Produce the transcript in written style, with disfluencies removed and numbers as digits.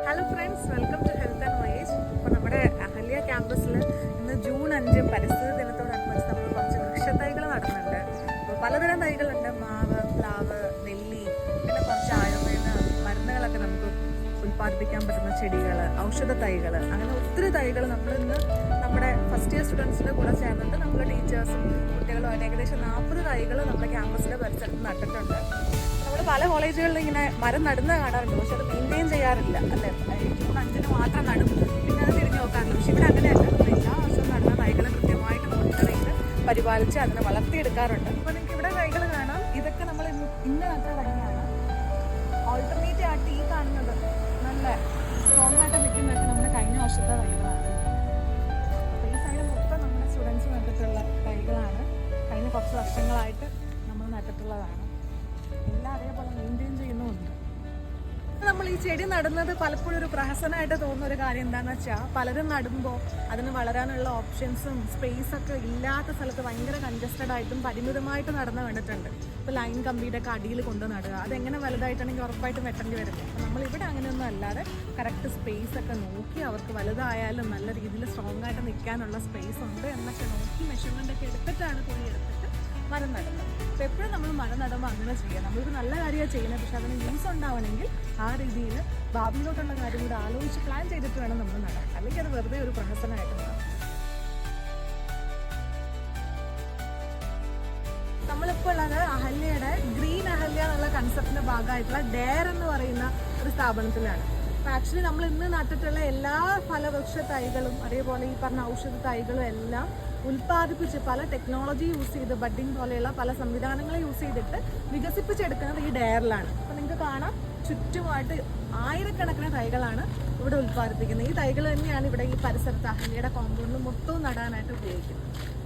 Hello friends, welcome to health and voyage. അപ്പോൾ നമ്മുടെ അഹല്യ ക്യാമ്പസിൽ ഇന്ന് ജൂൺ 5 പരിസ്ഥിതി ദിനത്തോടനുബന്ധിച്ച് നമ്മൾ കുറച്ച് വൃക്ഷത്തൈകൾ നടുന്നുണ്ട്. അപ്പോൾ പലതരം തൈകളുണ്ട്: മാവ്, പ്ലാവ്, നെല്ലി, പിന്നെ കുറച്ച് ആയുർവേദ മരുന്നുകളൊക്കെ നമുക്ക് ഉൽപ്പാദിപ്പിക്കാൻ പറ്റുന്ന ചെടികൾ, ഔഷധ തൈകൾ, അങ്ങനെ ഒത്തിരി തൈകൾ നമ്മൾ ഇന്ന് നമ്മുടെ ഫസ്റ്റ് ഇയർ സ്റ്റുഡൻസിൻ്റെ കൂടെ ചേർന്നിട്ട് നമ്മൾ ടീച്ചേഴ്സും കുട്ടികളുമായിട്ട് ഏകദേശം 40 തൈകൾ നമ്മുടെ ക്യാമ്പസിലെ പരിസരത്ത് നട്ടിട്ടുണ്ട്. നമ്മൾ പല കോളേജുകളിൽ ഇങ്ങനെ മരം നടുന്ന കാണാറുണ്ട്, പക്ഷെ അത് മെയിൻറ്റെയിൻ ചെയ്യാറില്ല, അല്ലേ? ജൂൺ 5 മാത്രം നടും, പിന്നെ അത് തിരിഞ്ഞു നോക്കാറില്ല. പക്ഷെ ഇവിടെ അങ്ങനെയല്ല, എല്ലാ വർഷവും നടുന്ന തൈകളെ കൃത്യമായിട്ട് മോണിറ്റർ ചെയ്ത് പരിപാലിച്ച് അതിനെ വളർത്തിയെടുക്കാറുണ്ട്. അപ്പോൾ നിങ്ങൾക്ക് ഇവിടെ തൈകൾ കാണാം. ഇതൊക്കെ നമ്മൾ ഇന്ന് നട്ട തൈകളാണ്. ഓൾട്ടർനേറ്റ് ആയിട്ട് ഈ കാണുന്നത് നല്ല സ്ട്രോങ് ആയിട്ട് നിൽക്കുന്നതൊക്കെ നമ്മുടെ കഴിഞ്ഞ വർഷത്തെ തൈകളാണ്. അപ്പോൾ ഈ സൈഡ് മൊത്തം നമ്മുടെ സ്റ്റുഡൻസ് നട്ടിട്ടുള്ള തൈകളാണ്. കഴിഞ്ഞ കുറച്ച് വർഷങ്ങളായിട്ട് നമ്മൾ നട്ടിട്ടുള്ളതാണ്. എല്ലാം അതേപോലെ മെയിൻറ്റെയിൻ ചെയ്യുന്നുമുണ്ട്. നമ്മൾ ഈ ചെടി നടുന്നത് പലപ്പോഴും ഒരു പ്രഹസനമായിട്ട് തോന്നുന്ന ഒരു കാര്യം എന്താണെന്ന് വെച്ചാൽ, പലരും നടുമ്പോൾ അതിന് വളരാനുള്ള ഓപ്ഷൻസും സ്പേസൊക്കെ ഇല്ലാത്ത സ്ഥലത്ത് ഭയങ്കര കൺജസ്റ്റഡ് ആയിട്ടും പരിമിതമായിട്ട് നടന്ന് കണ്ടിട്ടുണ്ട്. ഇപ്പോൾ ലൈൻ കമ്പിയുടെ ഒക്കെ അടിയിൽ കൊണ്ട് നടുക, അതെങ്ങനെ വലുതായിട്ടാണെങ്കിൽ ഉറപ്പായിട്ടും വെട്ടേണ്ടി വരുന്നത്. അപ്പോൾ നമ്മളിവിടെ അങ്ങനെയൊന്നും അല്ലാതെ കറക്റ്റ് സ്പേസൊക്കെ നോക്കി അവർക്ക് വലുതായാലും നല്ല രീതിയിൽ സ്ട്രോങ് ആയിട്ട് നിൽക്കാനുള്ള സ്പേസ് ഉണ്ട് എന്നൊക്കെ നോക്കി മെഷർമെൻ്റൊക്കെ എടുത്തിട്ടാണ് തുണി എടുത്തിട്ട് മരം നടുന്നത്. അപ്പോൾ എപ്പോഴും നമ്മൾ മരം നടുമ്പോൾ അങ്ങനെ ചെയ്യാം. നമ്മളൊരു നല്ല കാര്യമാണ് ചെയ്യുന്നത്, പക്ഷെ അതിന് യൂസ് ഉണ്ടാവണമെങ്കിൽ ആ രീതിയിൽ ഭാവിയിലോട്ടുള്ള കാര്യം കൂടെ ആലോചിച്ച് പ്ലാൻ ചെയ്തിട്ട് വേണം നമ്മൾ നടാൻ. അല്ലെങ്കിൽ അത് വെറുതെ ഒരു പ്രഹസനമായിട്ട് മാറും. നമ്മളിപ്പോൾ ഉള്ളത് അഹല്യയുടെ ഗ്രീൻ അഹല്യ എന്നുള്ള കൺസെപ്റ്റിന്റെ ഭാഗമായിട്ടുള്ള ഡെയർ എന്ന് പറയുന്ന ഒരു സ്ഥാപനത്തിലാണ്. അപ്പോൾ ആക്ച്വലി നമ്മൾ ഇന്ന് നട്ടിട്ടുള്ള എല്ലാ ഫലവൃക്ഷ തൈകളും അതേപോലെ ഈ പറഞ്ഞ ഔഷധ തൈകളും എല്ലാം ഉൽപ്പാദിപ്പിച്ച് പല ടെക്നോളജി യൂസ് ചെയ്ത് ബഡ്ഡിങ് പോലെയുള്ള പല സംവിധാനങ്ങൾ യൂസ് ചെയ്തിട്ട് വികസിപ്പിച്ചെടുക്കുന്നത് ഈ ഡെയറിലാണ്. അപ്പോൾ നിങ്ങൾക്ക് കാണാം, ചുറ്റുമായിട്ട് ആയിരക്കണക്കിന് തൈകളാണ് ഇവിടെ ഉൽപ്പാദിപ്പിക്കുന്നത്. ഈ തൈകൾ തന്നെയാണ് ഇവിടെ ഈ പരിസരത്ത് അഹല്യയുടെ കോമ്പൗണ്ടിൽ മൊത്തവും നടാനായിട്ട് ഉപയോഗിക്കുന്നത്.